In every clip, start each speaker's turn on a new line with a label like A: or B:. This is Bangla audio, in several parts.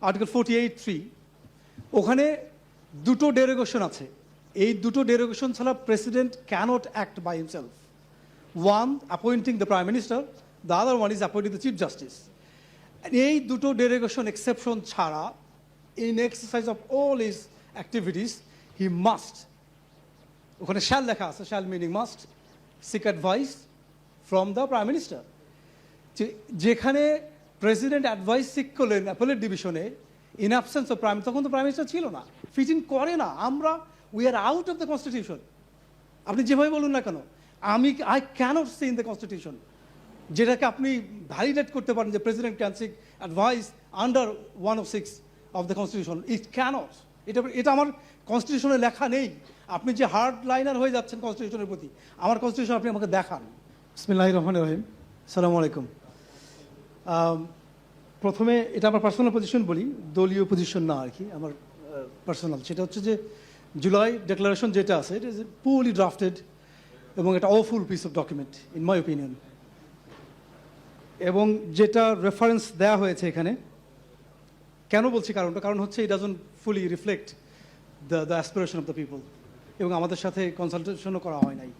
A: আর্টিকেল 48(3) ওখানে দুটো ডেরোগেশন আছে। এই দুটো ডেরোগেশন ছাড়া president cannot act by himself. One, appointing the prime minister, the other one is appointing the chief justice. এই দুটো ডেরোগেশন এক্সেপশন ছাড়া in exercise of all his activities he must, ওখানে শ্যাল লেখা আছে, shall meaning must, seek advice from the prime minister. যেখানে প্রেসিডেন্ট অ্যাডভাইস সিক করলেন অ্যাপেলেট ডিভিশনে ইন অ্যাবসেন্স অফ প্রাইম, তখন তো প্রাইম মিনিস্টার ছিল না, ফিট ইন করে না। আমরা we are out of the constitution. আপনি যেভাবে বলুন না কেন, I can't say in the constitution যেটাকে আপনি ভ্যালিডেট করতে পারেন যে president can seek advice under 106 of the constitution. It can't. এটা আমার কনস্টিটিউশনে লেখা নেই। আপনি যে হার্ড লাইনার হয়ে যাচ্ছেন কনস্টিটিউশনের প্রতি, আমার কনস্টিটিউশন আপনি আমাকে দেখান। বিসমিল্লাহির রহমানির রহিম। আসসালামু আলাইকুম। প্রথমে এটা আমার পার্সোনাল পজিশন বলি, দলীয় পজিশন না আর কি, আমার পার্সোনাল। সেটা হচ্ছে যে জুলাই ডিক্লারেশন যেটা আছে, ইট ইজ পুরলি ড্রাফটেড এবং এটা awful piece of document in my opinion. এবং যেটা রেফারেন্স দেওয়া হয়েছে এখানে, কেন বলছি কারণটা, কারণ হচ্ছে it doesn't fully reflect the aspiration of the people, এবং আমাদের সাথে কনসালটেশনও করা হয় নাই,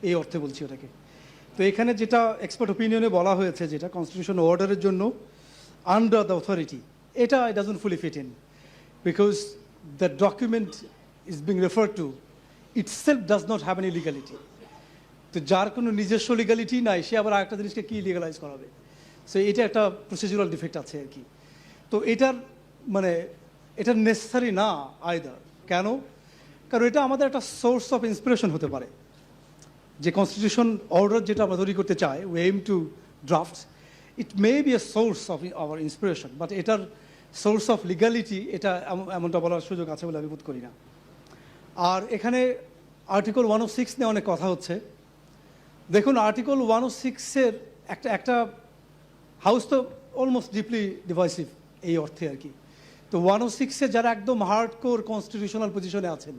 A: এই অর্থে বলছি ওটাকে। তো এখানে যেটা এক্সপার্ট ওপিনিয়নে বলা হয়েছে, যেটা কনস্টিটিউশন অর্ডারের জন্য আন্ডার দ্য অথরিটি, এটা it doesn't fully fit in, because the document is being referred to itself does not have any legality. তো যার কোনো নিজস্ব লিগ্যালিটি নাই, সে আবার আরেকটা জিনিসকে কী লিগালাইজ করাবে? সো এটা একটা প্রসিডিউরাল ডিফেক্ট আছে আর কি। তো এটার মানে এটা নেসেসারি না আইদার। কেন? কারণ এটা আমাদের একটা সোর্স অফ ইন্সপিরেশন হতে পারে। যে কনস্টিটিউশন অর্ডার যেটা আমরা তৈরি করতে চাই, we aim to draft, it may B a source of our inspiration, but এটার সোর্স অফ লিগ্যালিটি এটা এমনটা বলার সুযোগ আছে বলে আমি বোধ করি না। আর এখানে আর্টিকেল 106 নিয়ে অনেক কথা হচ্ছে। দেখুন, আর্টিকেল 106-এর একটা হাউস তো অলমোস্ট ডিপলি ডিভাইসিভ এই অর্থে আর কি। তো 106-এ যারা একদম হার্ড কোর কনস্টিটিউশনাল পজিশনে আছেন,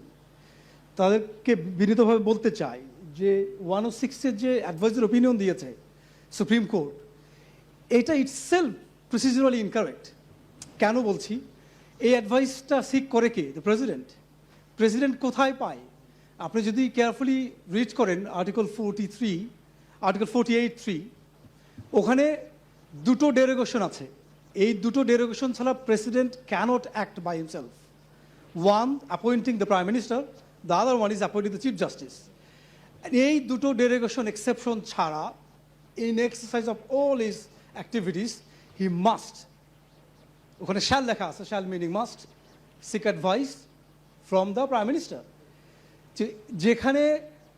A: তাদেরকে বিনীতভাবে বলতে চাই যে 106-এর যে অ্যাডভাইজার ওপিনিয়ন দিয়েছে সুপ্রিম কোর্ট, এটা ইটসেলফ প্রসিডিউরালি ইনকারেক্ট। কেন বলছি? এই অ্যাডভাইসটা সিক করে কে? The president. প্রেসিডেন্ট কোথায় পায়? আপনি যদি কেয়ারফুলি রিড করেন আর্টিকেল 48(3), ওখানে দুটো ডেরোগেশন আছে। এই দুটো ডেরোগেশন ছাড়া president cannot act by himself. One, appointing the prime minister, the other one is appointing the chief justice. এই দুটো ডেরোগেশন এক্সেপশন ছাড়া in exercise of all his activities he must, ওখানে শ্যাল লেখা আছে, shall meaning must, seek advice from the prime minister. যেখানে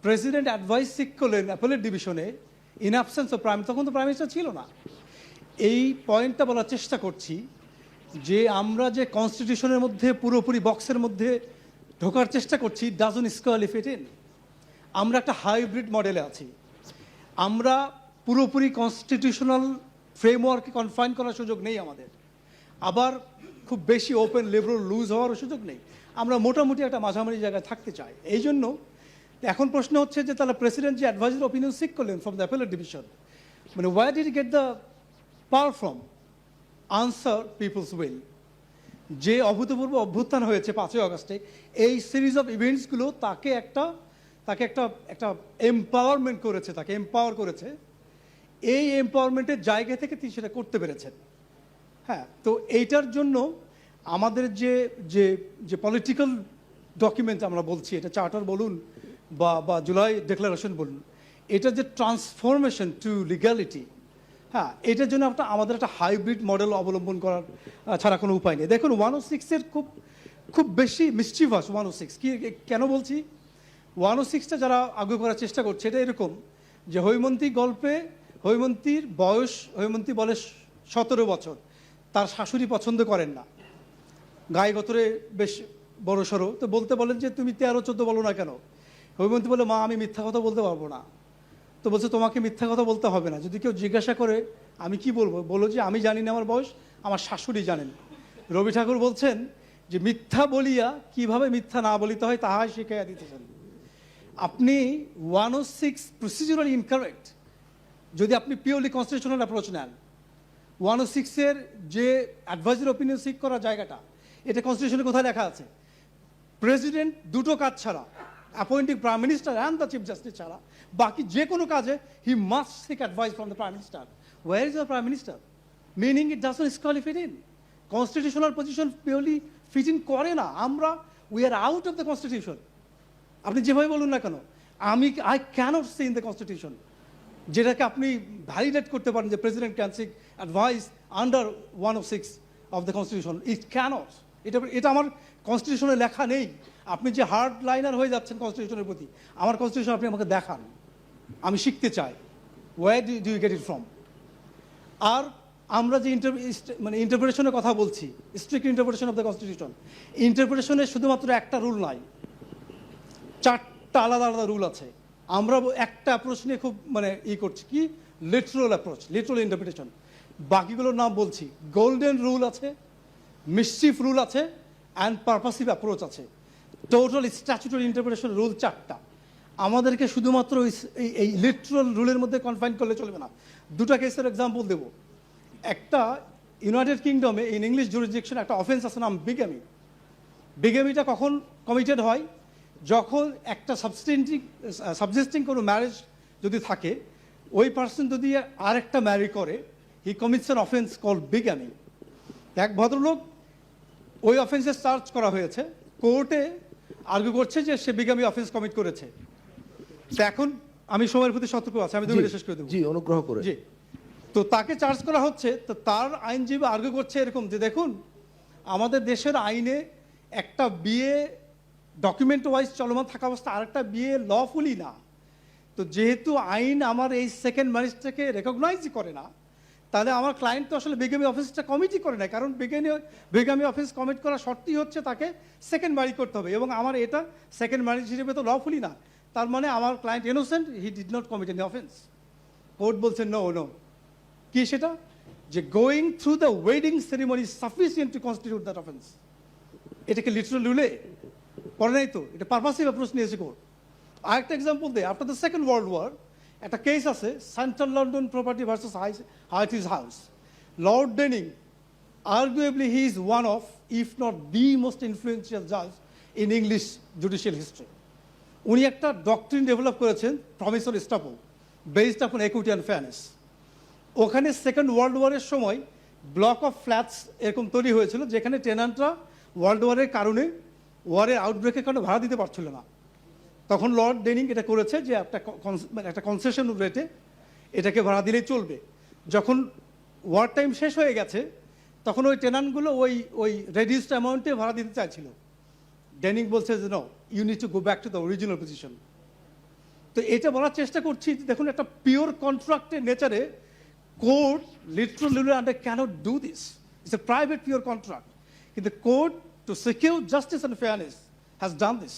A: প্রেসিডেন্ট অ্যাডভাইস সিক করলেন অ্যাপেলেট ডিভিশনে ইন অ্যাবসেন্স অফ প্রাইম, তখন তো প্রাইম মিনিস্টার ছিল না। এই পয়েন্টটা বলার চেষ্টা করছি যে আমরা যে কনস্টিটিউশনের মধ্যে পুরোপুরি বক্সের মধ্যে ঢোকার চেষ্টা করছি, ডাজন্ট স্কোয়ারলি ফিট ইন। আমরা একটা হাইব্রিড মডেলে আছি। আমরা পুরোপুরি কনস্টিটিউশনাল ফ্রেমওয়ার্কে কনফাইন করার সুযোগ নেই আমাদের, আবার খুব বেশি ওপেন লিবারাল লুজ হওয়ারও সুযোগ নেই। আমরা মোটামুটি একটা মাঝামাঝি জায়গায় থাকতে চাই। এই জন্য এখন প্রশ্ন হচ্ছে যে তাহলে প্রেসিডেন্ট যে অ্যাডভাইজার ওপিনিয়ন সিক করলেন ফ্রম দ্য অ্যাপেলেট ডিভিশন, মানে where did he get the power from? Answer people's will. যে অভূতপূর্ব অভ্যুত্থান হয়েছে 5ই আগস্টে, এই সিরিজ অফ ইভেন্টসগুলো তাকে একটা এম্পাওয়ারমেন্ট করেছে, তাকে এম্পাওয়ার করেছে। এই এম্পাওয়ারমেন্টের জায়গা থেকে তিনি সেটা করতে পেরেছেন। হ্যাঁ, তো এইটার জন্য আমাদের যে পলিটিক্যাল ডকুমেন্ট আমরা বলছি, এটা চার্টার বলুন বা জুলাই ডিক্লারেশন বলুন, এটা যে ট্রান্সফরমেশন টু লিগ্যালিটি, হ্যাঁ, এটার জন্য আমাদের একটা হাইব্রিড মডেল অবলম্বন করার ছাড়া কোনো উপায় নেই। দেখুন, 106-এর খুব বেশি মিসচিভাস 106। কেন বলছি? 106টা যারা আগ্রহ করার চেষ্টা করছে, এটা এরকম যে হৈমন্তী গল্পে হৈমন্তী বলে 17 বছর, তার শাশুড়ি পছন্দ করেন না, গায়ে গতরে বেশ বড় সড়ো, তো বলতে বলেন যে তুমি 13-14 বলো না কেন? হৈমন্তী বলে, মা আমি মিথ্যা কথা বলতে পারবো না। তো বলছে, তোমাকে মিথ্যা কথা বলতে হবে না, যদি কেউ জিজ্ঞাসা করে আমি কি বলবো, বলো যে আমি জানি না আমার বয়স, আমার শাশুড়ি জানেন। রবি ঠাকুর বলছেন যে মিথ্যা বলিয়া কিভাবে মিথ্যা না বলিতে হয় তাহাই শিখাইয়া দিতেছেন। আপনি 106 প্রসিডিউরালি ইনকারেক্ট যদি আপনি পিওরলি কনস্টিটিউশনাল অ্যাপ্রোচ নেন। 106-এর যে অ্যাডভাইজারি ওপিনিয়ন সিক করার জায়গাটা, এটা কনস্টিটিউশনে কোথায় লেখা আছে? প্রেসিডেন্ট দুটো কাজ ছাড়া, appointing prime minister and the chief justice ছাড়া বাকি যে কোনো কাজে he must seek advice from the prime minister. Where is the prime minister? Meaning it doesn't squarely fit in. Constitutional position purely fit in করে না। আমরা we are out of the constitution. আপনি যেভাবে বলুন না কেন, I cannot see in the constitution যেটাকে আপনি ভ্যালিডেট করতে পারেন যে president can seek advice under 106 of the constitution. It can't. এটা আমার কনস্টিটিউশনে লেখা নেই। আপনি যে হার্ড লাইনার হয়ে যাচ্ছেন কনস্টিটিউশনের প্রতি, আমার কনস্টিটিউশন আপনি আমাকে দেখান, আমি শিখতে চাই। Where do you get it from? আর আমরা যে ইন্টারপ্রিটেশনের কথা বলছি, strict interpretation of the constitution, ইন্টারপ্রিটেশনের শুধুমাত্র একটা রুল নাই, 4টা আলাদা আলাদা রুল আছে। আমরা একটা অ্যাপ্রোচ নিয়ে খুব করছি, কি লিটারাল অ্যাপ্রোচ, লিটারাল ইন্টারপ্রিটেশন। বাকিগুলোর নাম বলছি, গোল্ডেন রুল আছে, মিসচিফ রুল আছে, অ্যান্ড পারপাসিভ অ্যাপ্রোচ আছে। টোটাল স্ট্যাচুটরি ইন্টারপ্রিটেশন রুল 4টা। আমাদেরকে শুধুমাত্র এই লিটারাল রুলের মধ্যে কনফাইন করলে চলবে না। দুটা কেসের এক্সাম্পল দেবো। একটা, ইউনাইটেড কিংডমে ইন ইংলিশ জুরিসডিকশন একটা অফেন্স আছে নাম বিগামি। বিগামিটা কখন কমিটেড হয়? যখন একটা সাবজিস্টিং কোনো ম্যারেজ যদি থাকে, ওই পার্সন যদি আরেকটা ম্যারি করে, হি কমিটস অ্যান অফেন্স কল্ড বিগামি। এক ভদ্রলোক, ওই অফেন্সে চার্জ করা হয়েছে, কোর্টে আর্গু করছে যে সে বিগামি অফেন্স কমিট করেছে। তো এখন আমি সময়ের প্রতি সতর্ক আছি, আমি 2 মিনিট শেষ করে দেবো।
B: জি, অনুগ্রহ করে।
A: জি। তো তাকে চার্জ করা হচ্ছে, তো তার আইনজীবী আর্গু করছে এরকম যে, দেখুন আমাদের দেশের আইনে একটা বিয়ে ডকুমেন্ট ওয়াইজ চলমান থাকা অবস্থা আরেকটা বিয়ে লফুলি না। তো যেহেতু আইন আমার এই সেকেন্ড ম্যারেজটাকে রেকগনাইজই করে না, তাহলে আমার ক্লায়েন্ট তো আসলে বিগামি অফেন্সটা কমিটই করে না। কারণ বিগামি অফেন্স কমিট করা শর্তই হচ্ছে তাকে সেকেন্ড ম্যারি করতে হবে, এবং আমার এটা সেকেন্ড ম্যারেজ হিসেবে তো লফুলি না। তার মানে আমার client innocent, he did not commit any offence. Court বলছে নো নো। কি সেটা? যে going through the wedding ceremony sufficient to constitute that offence. এটাকে লিটারাল রুলে পড়ে নাই তো, এটা পারপাসিভ অ্যাপ্রোচ নিয়েছে কোর্ট। আরেকটা এক্সাম্পল দেয়, after the second world war একটা কেস আছে, central London property versus High Trees house. Lord Denning, arguably he is one of, if not the most influential জাজ ইন ইংলিশ জুডিশিয়াল হিস্ট্রি। উনি একটা ডক্ট্রিন ডেভেলপ করেছেন, প্রমিসরি এস্টাপল, বেসড আপন ইকুইটি অ্যান্ড ফেয়ারনেস। ওখানে সেকেন্ড ওয়ার্ল্ড ওয়ারের সময় ব্লক অফ ফ্ল্যাটস এরকম তৈরি হয়েছিল, যেখানে টেনান্টরা ওয়ার্ল্ড ওয়ারের কারণে, ওয়ারের আউটব্রেকের কারণে ভাড়া দিতে পারছিল না। তখন লর্ড ডেনিং এটা করেছে যে একটা কনসেশন রেটে এটাকে ভাড়া দিলেই চলবে। যখন ওয়ার টাইম শেষ হয়ে গেছে, তখন ওই টেনান্টগুলো ওই রেডিউসড অ্যামাউন্টে ভাড়া দিতে চাইছিল। ডেনিং বলছে যে no, you need to go back to the original position. তো এটা বলার চেষ্টা করছি, দেখুন একটা পিওর কন্ট্রাক্টের নেচারে court literally under cannot do this. It's a private pure contract, কিন্তু court to secure justice and fairness has done this,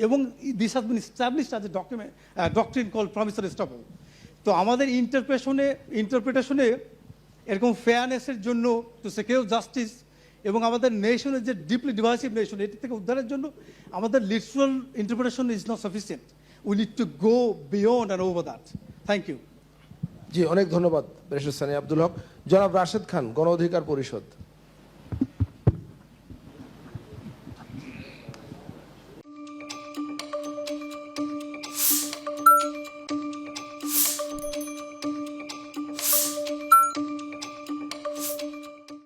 A: এবং this has been established as a doctrine called promissory estoppel. তো আমাদের ইন্টারপ্রিটেশনে এরকম ফেয়ারনেসের জন্য, টু সিকিউর জাস্টিস, এবং আমাদের নেশনের যে ডিপলি ডিভাইসিভ নেশন, এটি থেকে উদ্ধারের জন্য আমাদের literal interpretation is not sufficient. We need to go beyond and over that. Thank you.
B: জি, অনেক ধন্যবাদ ব্যারিস্টার সানি আব্দুল হক। জনাব রাশেদ খান, গণ অধিকার পরিষদ।